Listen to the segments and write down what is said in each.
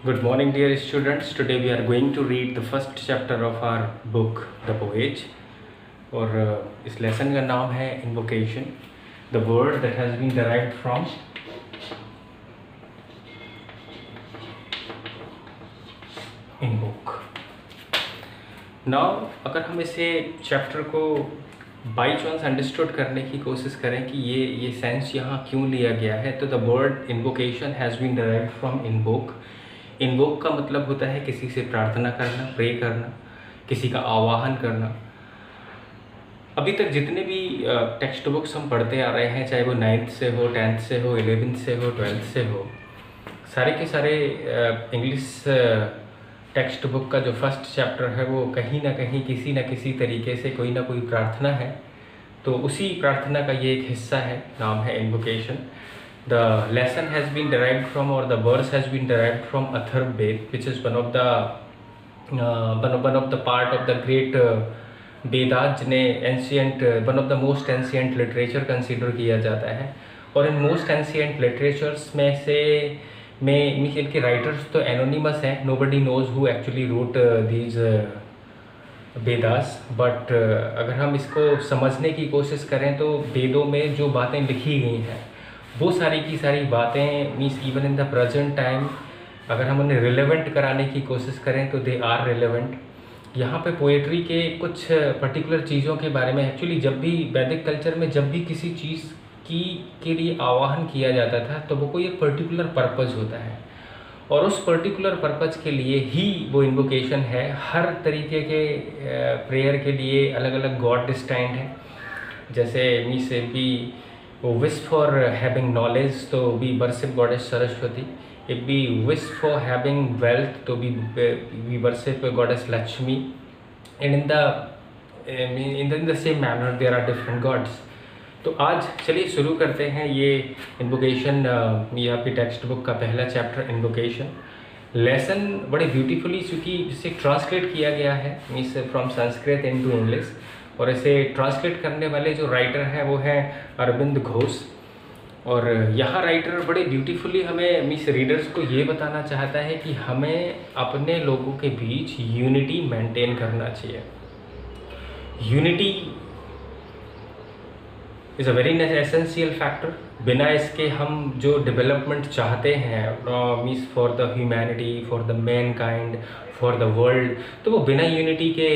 Good morning, dear students. Today we are going to read the first chapter of our book, The Voyage. और इस lesson का नाम है Invocation. The word that has been derived from invoke. Now, अगर हम इसे chapter को by chance understood करने की कोशिश करें कि ये सेंस यहाँ क्यों लिया गया है, तो the word invocation has been derived from invoke. Invoke का मतलब होता है किसी से प्रार्थना करना, प्रे करना, किसी का आवाहन करना. अभी तक जितने भी टेक्स्ट बुक्स हम पढ़ते आ रहे हैं, चाहे वो 9th से हो, 10th से हो, 11th से हो, 12th से हो, सारे के सारे इंग्लिश टेक्स्ट बुक का जो फर्स्ट चैप्टर है वो कहीं ना कहीं किसी न किसी तरीके से कोई ना कोई प्रार्थना है. तो उसी प्रार्थना का ये एक हिस्सा है, नाम है invocation. The lesson has been derived from और the verse has been derived from Atharvaveda, which is one of the part of the great Vedas, जिन्हें ancient, one of the most ancient literature consider किया जाता है. और इन मोस्ट एंशियंट लिटरेचर्स में से means इनके writers तो एनोनिमस हैं, nobody knows who actually wrote these Vedas. But अगर हम इसको समझने की कोशिश करें तो वेदों में जो बातें लिखी गई हैं वो सारी की सारी बातें means even in the present time अगर हम उन्हें रिलेवेंट कराने की कोशिश करें तो दे आर रिलेवेंट. यहाँ पे पोएट्री के कुछ पर्टिकुलर चीज़ों के बारे में, एक्चुअली जब भी वैदिक कल्चर में जब भी किसी चीज़ के लिए आवाहन किया जाता था तो वो कोई एक पर्टिकुलर पर्पज़ होता है, और उस पर्टिकुलर पर्पज़ के लिए ही वो इन्वोकेशन है. हर तरीके के प्रेयर के लिए अलग अलग गॉड डिस्टाइंड है. जैसे means be wish for having knowledge तो be worship goddess Saraswati. If be wish for having wealth तो be worship goddess Lakshmi. And in the same manner there are different gods. तो आज चलिए शुरू करते हैं ये इन्वोकेशन, ये आपकी टेक्स्ट बुक का पहला चैप्टर इन्वोकेशन. लेसन बड़े ब्यूटीफुली, चूँकि इसे ट्रांसलेट किया गया है means from Sanskrit into English, और इसे ट्रांसलेट करने वाले जो राइटर हैं वो हैं अरविंद घोष. और यहाँ राइटर बड़े ब्यूटीफुली हमें मीन्स रीडर्स को ये बताना चाहता है कि हमें अपने लोगों के बीच यूनिटी मेंटेन करना चाहिए. Unity is a very essential factor. बिना इसके हम जो डेवलपमेंट चाहते हैं means for the humanity, for the man kind, for the world, तो वो बिना यूनिटी के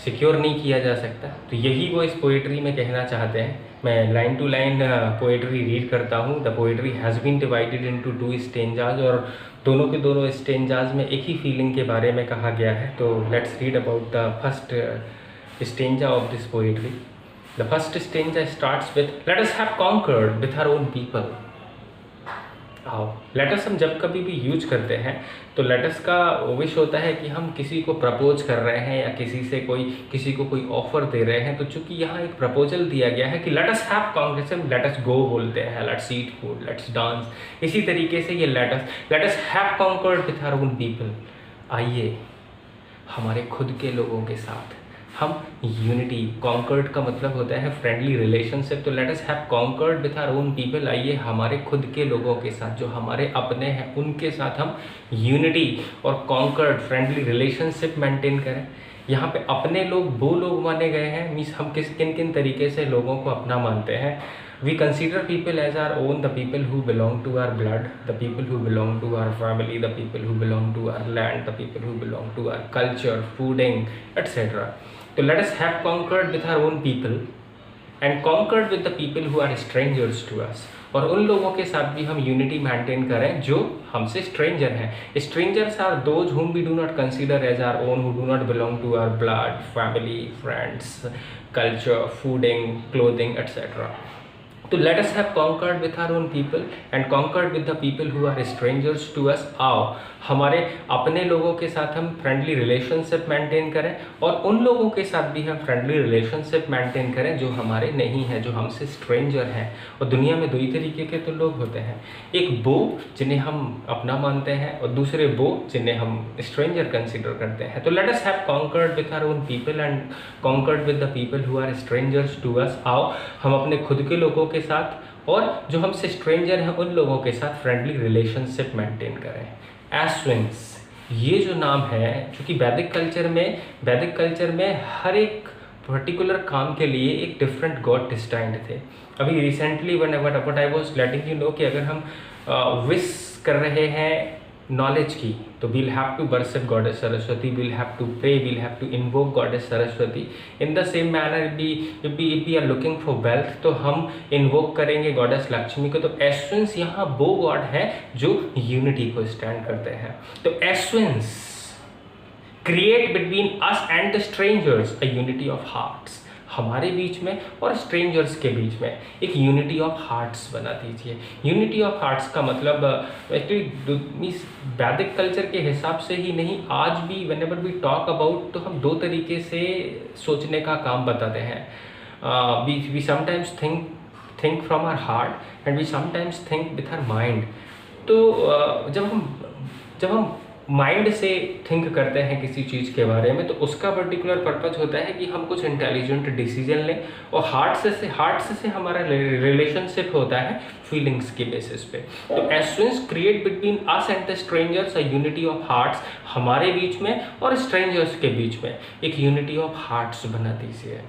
सिक्योर नहीं किया जा सकता. तो यही वो इस पोइट्री में कहना चाहते हैं. मैं line to line poetry read करता हूँ. The poetry has been divided into 2 stanzas, और दोनों के दोनों स्टेंजाज में एक ही फीलिंग के बारे में कहा गया है. तो let's read about the first stanza of this poetry. The first stanza starts with let us have conquered with our own people. आओ, let us हम जब कभी भी यूज करते हैं तो let us का विश होता है कि हम किसी को प्रपोज कर रहे हैं या किसी को कोई ऑफर दे रहे हैं. तो चूंकि यहाँ एक प्रपोजल दिया गया है कि let us have conquered, let us go बोलते हैं, let's eat food, let's dance. इसी तरीके से ये let us have conquered with our own people. आइए हमारे खुद के लोगों के साथ हम यूनिटी, कॉन्कर्ड का मतलब होता है फ्रेंडली रिलेशनशिप. तो let us have concord with our own people. आइए हमारे खुद के लोगों के साथ, जो हमारे अपने हैं, उनके साथ हम यूनिटी और कॉन्कर्ड फ्रेंडली रिलेशनशिप मेंटेन करें. यहाँ पे अपने लोग वो लोग माने गए हैं, मीन्स हम किन किन तरीके से लोगों को अपना मानते हैं. We consider people as our own, the people who belong to our blood, the people who belong to our family, the people who belong to our land, the people who belong to our culture, fooding, etc. So let us have conquered with our own people and conquered with the people who are strangers to us. और उन लोगों के साथ भी हम unity maintain करें जो हमसे स्ट्रेंजर हैं. Strangers are those whom we do not consider as our own, who do not belong to our blood, family, friends, culture, fooding, clothing, etc. तो let us have conquered with our own people and conquered with the people who are strangers to us. आओ हमारे अपने लोगों के साथ हम friendly relationship maintain करें और उन लोगों के साथ भी हम फ्रेंडली रिलेशनशिप मेंटेन करें जो हमारे नहीं हैं, जो हमसे स्ट्रेंजर हैं. और दुनिया में 2 ही तरीके के तो लोग होते हैं, एक वो जिन्हें हम अपना मानते हैं और दूसरे वो जिन्हें हम स्ट्रेंजर कंसिडर करते हैं. तो let us have conquered with our own people and conquered with the people who are strangers to us. आओ हम अपने खुद के लोगों के साथ और जो हमसे स्ट्रेंजर हैं उन लोगों के साथ फ्रेंडली रिलेशनशिप मेंटेन करें। एस्विन्स, ये जो नाम है, क्योंकि वैदिक कल्चर में हर एक पर्टिकुलर काम के लिए एक डिफरेंट गॉड डिस्टाइंड थे। अभी recently what I was letting you know कि अगर हम विश कर रहे हैं नॉलेज की, तो we'll have to worship goddess Saraswati, we'll have to pray, we'll have to invoke goddess Saraswati. In the same manner if we are looking for wealth, तो हम इन्वोक करेंगे गॉडेस लक्ष्मी को। तो एस्विन्स यहाँ वो गॉड है जो यूनिटी को स्टैंड करते हैं। तो Ashvins create between us and the strangers a unity of hearts, हमारे बीच में और स्ट्रेंजर्स के बीच में एक यूनिटी ऑफ हार्ट्स बना दीजिए। यूनिटी ऑफ हार्ट्स का मतलब एक्चुअली वैदिक कल्चर के हिसाब से ही नहीं, आज भी व्हेनेवर वी टॉक अबाउट, तो हम दो तरीके से सोचने का काम बताते हैं। We sometimes think from our heart and we sometimes think with our mind. तो जब हम माइंड से थिंक करते हैं किसी चीज़ के बारे में, तो उसका पर्टिकुलर पर्पज होता है कि हम कुछ इंटेलिजेंट डिसीजन लें, और हार्ट से हमारा रिलेशनशिप होता है फीलिंग्स के बेसिस पे। तो Ashvins create between us and the strangers a unity of hearts, हमारे बीच में और स्ट्रेंजर्स के बीच में एक यूनिटी ऑफ हार्ट्स बना दीजिए।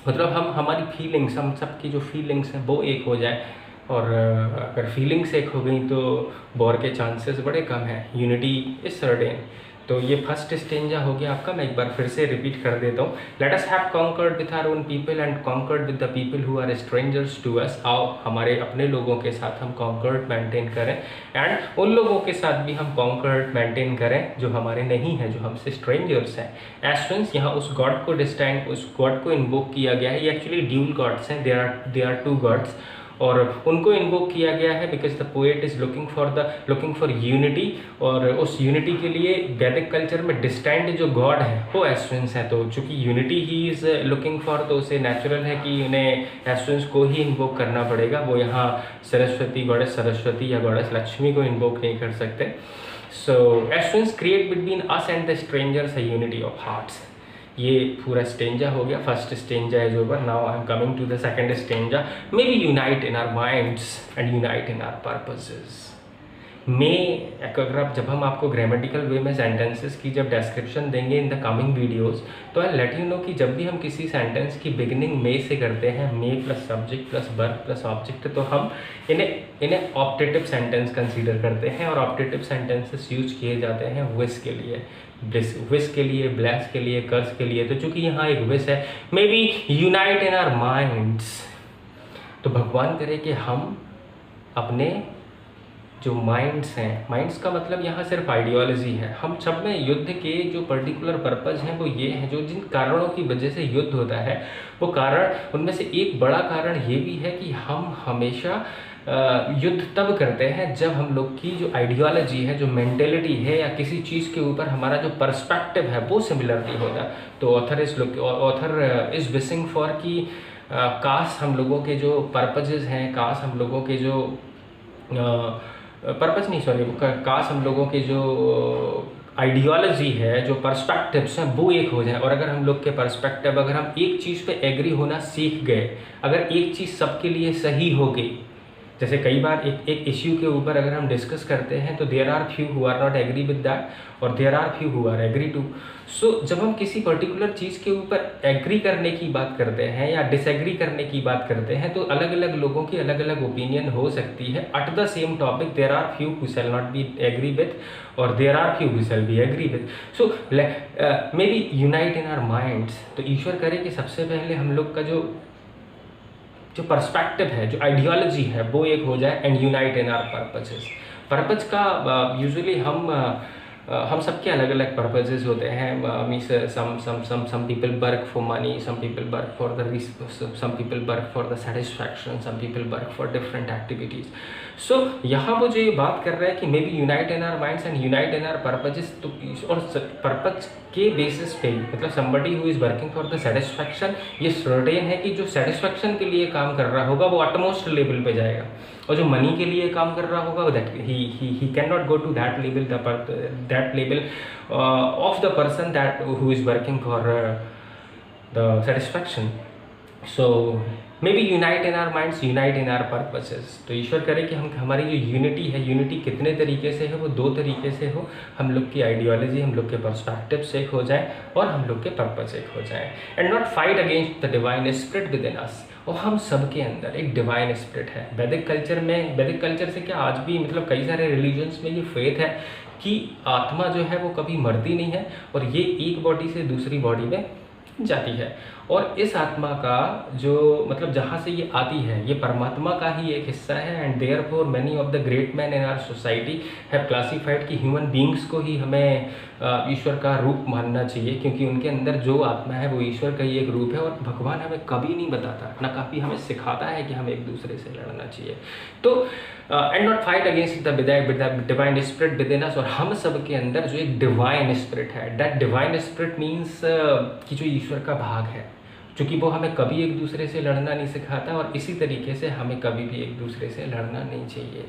मतलब हमारी फीलिंग्स, हम सबकी जो फीलिंग्स हैं वो एक हो जाए, और अगर फीलिंग्स एक हो गई तो वॉर के चांसेस बड़े कम हैं। Unity is certain. तो ये फर्स्ट स्टेंजा हो गया आपका। मैं एक बार फिर से रिपीट कर देता हूँ। Let us have concord with our own people and concord with the people who are strangers to us. आओ हमारे अपने लोगों के साथ हम कॉन्कर्ड मेंटेन करें, एंड उन लोगों के साथ भी हम कॉन्कर्ड मेंटेन करें जो हमारे नहीं हैं, जो हमसे स्ट्रेंजर्स हैं। एस्विन्स, यहाँ उस गॉड को उस गॉड को इन्वोक किया गया है। ये एक्चुअली ड्यूल गॉड्स हैं, दे आर टू गॉड्स, और उनको इन्वोक किया गया है because the poet is looking for unity. और उस यूनिटी के लिए वैदिक कल्चर में डिस्टाइंड जो गॉड है वो एस्विन्स है। तो चूंकि unity he is looking for, तो उसे नेचुरल है कि उन्हें एस्विन्स को ही इन्वोक करना पड़ेगा। वो यहाँ सरस्वती, गॉडेस सरस्वती या गॉडेस लक्ष्मी को इन्वोक नहीं कर सकते। So Ashvins create between us and the strangers a unity of hearts. ये पूरा स्टेंजा हो गया, first stanza is over. Now I am coming to the second stanza. May be unite in our minds and unite in our purposes. जब हम आपको grammatical वे में sentences की जब डिस्क्रिप्शन देंगे इन द कमिंग वीडियोस, तो आई लेट यू नो कि जब भी हम किसी सेंटेंस की बिगिनिंग मे से करते हैं, may plus subject plus verb plus object, तो हम इन्हें ऑप्टेटिव सेंटेंस कंसीडर करते हैं। और ऑप्टेटिव सेंटेंसेस यूज किए जाते हैं विश के लिए, विश के लिए, ब्लेस के लिए, कर्स के लिए। तो चूंकि यहाँ एक विश है, may be unite in our minds, तो भगवान करे कि हम अपने जो माइंड्स हैं, माइंड्स का मतलब यहाँ सिर्फ आइडियोलॉजी है। हम सब में युद्ध के जो पर्टिकुलर पर्पज़ हैं वो ये हैं, जो जिन कारणों की वजह से युद्ध होता है वो कारण, उनमें से एक बड़ा कारण ये भी है कि हम हमेशा युद्ध तब करते हैं जब हम लोग की जो आइडियोलॉजी है, जो मेंटेलिटी है, या किसी चीज़ के ऊपर हमारा जो पर्सपेक्टिव है वो सिमिलर नहीं होता। तो ऑथर इज विशिंग फॉर कि काश हम लोगों के जो पर्पजेज हैं, काश हम लोगों के जो काश हम लोगों के जो आइडियोलॉजी है, जो पर्सपेक्टिव्स हैं वो एक हो जाए। और अगर हम लोग के पर्सपेक्टिव, अगर हम एक चीज़ पे एग्री होना सीख गए, अगर एक चीज़ सबके लिए सही हो गई, जैसे कई बार एक इश्यू के ऊपर अगर हम डिस्कस करते हैं तो there are few who are not agree with that और there are few who are agree to. सो जब हम किसी पर्टिकुलर चीज़ के ऊपर एग्री करने की बात करते हैं या डिसएग्री करने की बात करते हैं, तो अलग अलग लोगों की अलग अलग ओपिनियन हो सकती है। At the same topic there are few who shall not be agree with और there are few who shall be agree with. So may be unite in our minds. तो ईश्वर करे कि सबसे पहले हम लोग का जो पर्सपेक्टिव है, जो आइडियोलॉजी है वो एक हो जाए, and unite in our purposes. Purpose का यूजुअली हम सबके अलग अलग पर्पजेज होते हैं। Means some people work for money, some people work for some people work for the satisfaction, some people work for different activities. So यहाँ वो जो ये बात कर रहा है कि may be unite in our minds and unite in our purposes. तो और पर्पज के बेसिस पे, मतलब somebody who is working for the satisfaction, ये सर्टेन है कि जो सेटिस्फैक्शन के लिए काम कर रहा होगा वो अटमोस्ट लेवल पे जाएगा, और जो मनी के लिए काम कर रहा होगा that he can not go to that level of the person that who is working for the satisfaction. So may be unite in our minds, unite in our purposes. तो ईश्वर करे कि हम हमारी जो यूनिटी है, यूनिटी कितने तरीके से है, वो दो तरीके से हो। हम लोग की आइडियोलॉजी, हम लोग के पर्सपेक्टिव्स एक हो जाए और हम लोग के पर्पस एक हो जाए। And not fight against the divine spirit within us. और हम सब के अंदर एक डिवाइन स्पिरिट है। वैदिक कल्चर में, वैदिक कल्चर से क्या आज भी मतलब कई सारे रिलीजन्स में ये फेथ है कि आत्मा जो है वो कभी मरती नहीं है और ये एक बॉडी से दूसरी बॉडी में जाती है। और इस आत्मा का जो मतलब जहाँ से ये आती है, ये परमात्मा का ही एक हिस्सा है। And therefore many of the great man in our society have classified कि ह्यूमन बींग्स को ही हमें ईश्वर का रूप मानना चाहिए, क्योंकि उनके अंदर जो आत्मा है वो ईश्वर का ही एक रूप है। और भगवान हमें कभी नहीं बताता, ना कभी हमें सिखाता है कि हमें एक दूसरे से लड़ना चाहिए। तो and not fight against the divine spirit within us. और हम सब के अंदर जो एक डिवाइन स्पिरिट है, दैट डिवाइन स्पिरिट मीन्स कि जो ईश्वर का भाग है, क्योंकि वो हमें कभी एक दूसरे से लड़ना नहीं सिखाता और इसी तरीके से हमें कभी भी एक दूसरे से लड़ना नहीं चाहिए।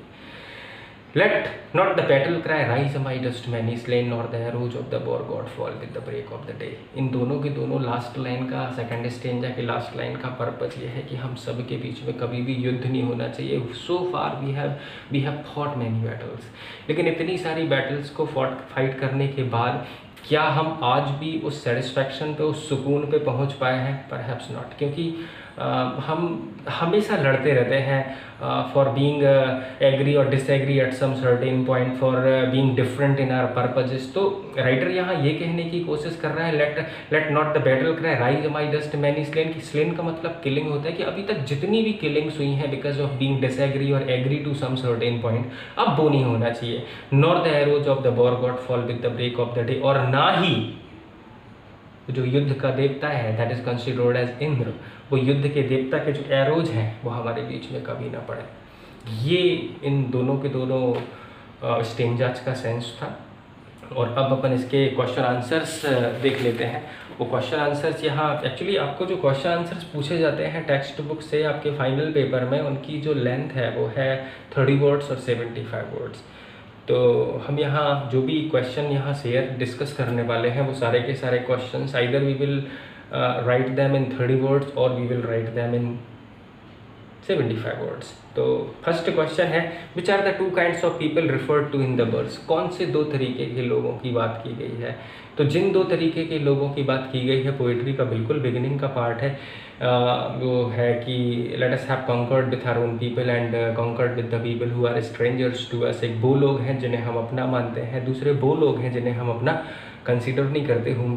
Let not the battle cry rise my dust many slain nor the arrows of the war god fall with the break of the day. इन दोनों के दोनों लास्ट लाइन का, सेकंड स्टेंजा के लास्ट लाइन का पर्पस ये है कि हम सब के बीच में कभी भी युद्ध नहीं होना चाहिए। So far we have fought many battles, लेकिन इतनी सारी बैटल्स को फाइट करने के बाद क्या हम आज भी उस सेटिस्फैक्शन पे, उस सुकून पे पहुंच पाए हैं? परहैप्स नॉट, क्योंकि हम हमेशा लड़ते रहते हैं फॉर बीइंग एग्री और disagree at some certain point, for being different in our purposes. तो राइटर यहाँ ये कहने की कोशिश कर रहा है, let not the battle cry rise my dust many slain. कि स्लेन का मतलब किलिंग होता है, कि अभी तक जितनी भी किलिंग्स हुई हैं बिकॉज ऑफ बीइंग डिसएग्री और agree to some certain point, अब वो नहीं होना चाहिए। Nor the arrows of the war god fall with the break of the day. और ना ही जो युद्ध का देवता है, that is considered as Indra, वो युद्ध के देवता के जो एरोज हैं वो हमारे बीच में कभी ना पड़े। ये इन दोनों के दोनों स्टेंजाज का सेंस था। और अब अपन इसके क्वेश्चन आंसर्स देख लेते हैं। वो क्वेश्चन आंसर्स यहाँ एक्चुअली आपको जो क्वेश्चन आंसर्स पूछे जाते हैं टेक्स्ट बुक से आपके फाइनल पेपर में, उनकी जो लेंथ है वो है 30 वर्ड्स और 75 वर्ड्स। तो हम यहाँ जो भी क्वेश्चन यहाँ शेयर डिस्कस करने वाले हैं वो सारे के सारे questions either we will write them in 30 words और we will write them in 75 words. तो फर्स्ट क्वेश्चन है, which are the two kinds of people referred to in the verse. कौन से दो तरीके के लोगों की बात की गई है? तो जिन दो तरीके के लोगों की बात की गई है, पोइट्री का बिल्कुल बिगिनिंग का पार्ट है, वो है कि let us have concord with our own people and concord with the people who are strangers to us. एक वो लोग हैं जिन्हें हम अपना मानते हैं, दूसरे वो लोग हैं जिन्हें हम अपना कंसीडर नहीं करते, whom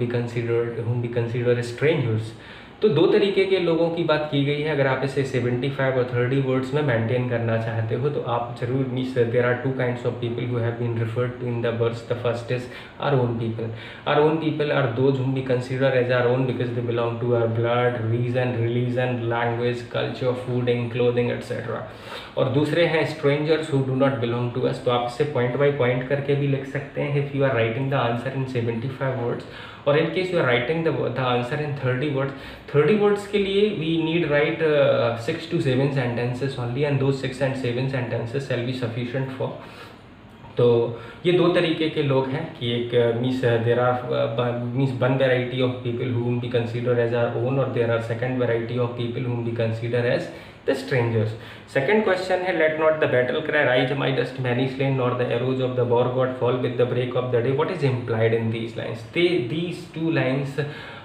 we consider strangers। तो दो तरीके के लोगों की बात की गई है। अगर आप इसे 75 और 30 वर्ड्स में मेंटेन करना चाहते हो तो आप जरूर means there are two kinds of people who have been referred to in the verse. The first is our own people. Our own people are those whom we consider as our own because they belong to our blood, reason, religion, language, culture, fooding, clothing, etc. और दूसरे हैं strangers who do not belong to us। तो आप इसे point by point करके भी लिख सकते हैं if you are writing the answer in 75 words। और in case you are writing the answer in 30 words, 30 words के लिए we need write 6 to 7 sentences only and those 6 and 7 sentences shall be sufficient for। तो ये दो तरीके के लोग हैं कि एक means there are means one variety of people whom we consider as our own और there are second variety of people whom we consider as the strangers। Second question है, let not the battle cry rise my dust many slain nor the arrows of the war god fall with the break of the day. What is implied in these lines? These two lines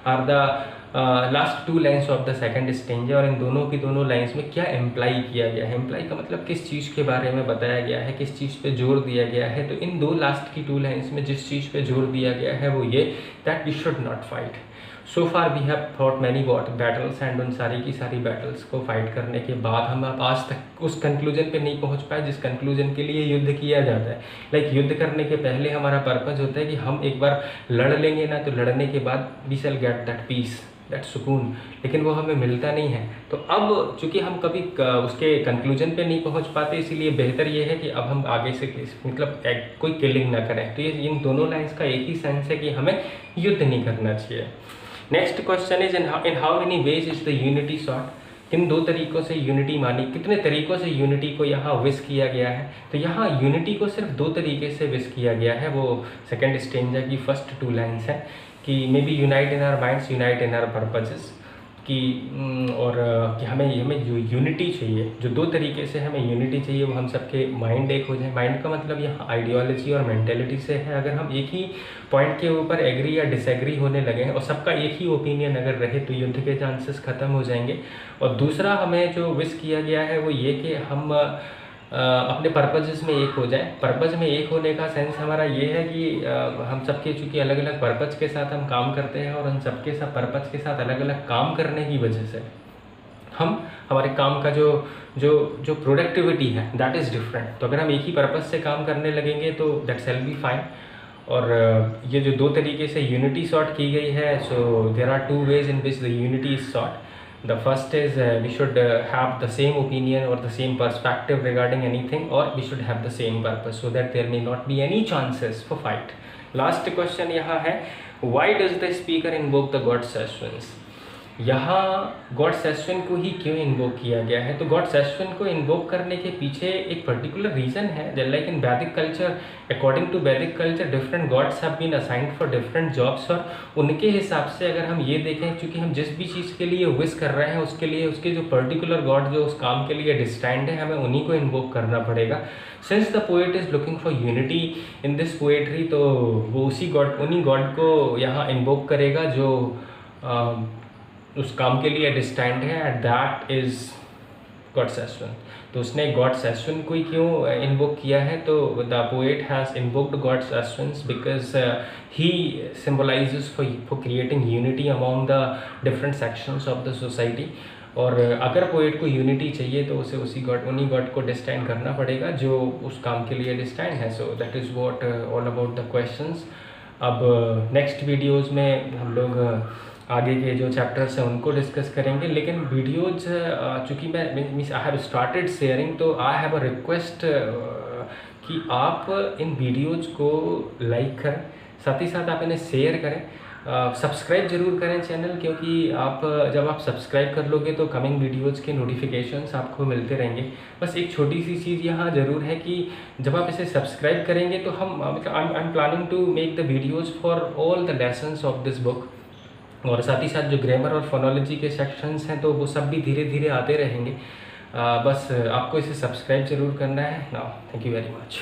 are the last two lines of the second stanza. और इन दोनों की दोनों lines में क्या imply किया गया है? Imply का मतलब किस चीज़ के बारे में बताया गया है, किस चीज़ पे जोर दिया गया है। तो इन दो लास्ट की टू लाइन्स में जिस चीज़ पे जोर दिया गया है वो ये, that we should not fight. So far we have fought many battles and उन सारी की सारी बैटल्स को फाइट करने के बाद हम आज तक उस कंक्लूजन पे नहीं पहुंच पाए जिस कंक्लूजन के लिए युद्ध किया जाता है। लाइक युद्ध करने के पहले हमारा पर्पस होता है कि हम एक बार लड़ लेंगे ना, तो लड़ने के बाद we shall get that peace, that सुकून, लेकिन वो हमें मिलता नहीं है। तो अब चूंकि हम कभी उसके कंक्लूजन पे नहीं पहुंच पाते, इसीलिए बेहतर ये है कि अब हम आगे से मतलब कोई किलिंग ना करें। तो ये इन दोनों लाइन्स का एक ही सेंस है कि हमें युद्ध नहीं करना चाहिए। Next question is in how many ways is the unity sought. किन दो तरीकों से यूनिटी मानी, कितने तरीकों से यूनिटी को यहाँ विश किया गया है? तो यहाँ यूनिटी को सिर्फ दो तरीके से विश किया गया है। वो सेकेंड स्टेंजा की फर्स्ट टू लाइन्स है कि may be unite in our minds, unite in our purposes. कि कि हमें जो यूनिटी चाहिए, जो दो तरीके से हमें यूनिटी चाहिए, वो हम सबके माइंड एक हो जाए। माइंड का मतलब यहाँ आइडियोलॉजी और मेंटेलिटी से है। अगर हम एक ही पॉइंट के ऊपर एग्री या डिसएग्री होने लगे हैं और सबका एक ही ओपिनियन अगर रहे तो युद्ध के चांसेस ख़त्म हो जाएंगे। और दूसरा हमें जो विश किया गया है वो ये कि हम अपने पर्पजेस में एक हो जाए। पर्पज में एक होने का सेंस हमारा ये है कि हम सबके चूँकि अलग अलग पर्पज के साथ हम काम करते हैं और हम सबके साथ पर्पज के साथ अलग अलग काम करने की वजह से हम हमारे काम का जो जो जो प्रोडक्टिविटी है दैट इज़ डिफरेंट। तो अगर हम एक ही पर्पज से काम करने लगेंगे तो दैट्स विल बी फाइन। और ये जो दो तरीके से यूनिटी सॉर्ट की गई है, so there are two ways in which the unity is sought. The first is we should have the same opinion or the same perspective regarding anything, or we should have the same purpose so that there may not be any chances for fight. Last question यहाँ है, why does the speaker invoke the God Sessions? यहाँ God सेस्वन को ही क्यों invoke किया गया है? तो God सेस्वन को इन्वोक करने के पीछे एक पर्टिकुलर रीज़न है। Like in Vedic culture, according to Vedic culture, different gods have been assigned for different jobs. और उनके हिसाब से अगर हम ये देखें, क्योंकि हम जिस भी चीज़ के लिए विश कर रहे हैं उसके लिए उसके जो पर्टिकुलर गॉड जो उस काम के लिए डिस्टैंड है, हमें उन्हीं को इन्वोक करना पड़ेगा। Since the poet is looking for unity in this poetry, तो वो उन्हीं गॉड को यहाँ इन्वोक करेगा जो उस काम के लिए डिस्टैंड है, एंड दैट इज़ गॉड सेस्वन। तो उसने गॉड सेस्वन को ही क्यों इन्वोक किया है? तो the poet has invoked god Ashvins because he symbolizes for creating unity among the different sections of the society. और अगर पोएट को यूनिटी चाहिए तो उसे उन्हीं गॉड को डिस्टैंड करना पड़ेगा जो उस काम के लिए डिस्टैंड है। So that is what all about the questions. अब नेक्स्ट वीडियोज़ में हम लोग आगे के जो चैप्टर्स हैं उनको डिस्कस करेंगे। लेकिन वीडियोज चूँकि मैं आई हैव स्टार्टेड शेयरिंग, तो आई हैव अ रिक्वेस्ट कि आप इन वीडियोज को लाइक करें, साथ ही साथ आप इन्हें शेयर करें, सब्सक्राइब जरूर करें चैनल, क्योंकि जब आप सब्सक्राइब कर लोगे तो कमिंग वीडियोज़ के नोटिफिकेशंस आपको मिलते रहेंगे। बस एक छोटी सी चीज़ यहाँ ज़रूर है कि जब आप इसे सब्सक्राइब करेंगे तो I am planning to make the videos for all the lessons of this book. और साथ ही साथ जो ग्रामर और फोनोलॉजी के सेक्शंस हैं तो वो सब भी धीरे धीरे आते रहेंगे। बस आपको इसे सब्सक्राइब ज़रूर करना है। Now thank you very much.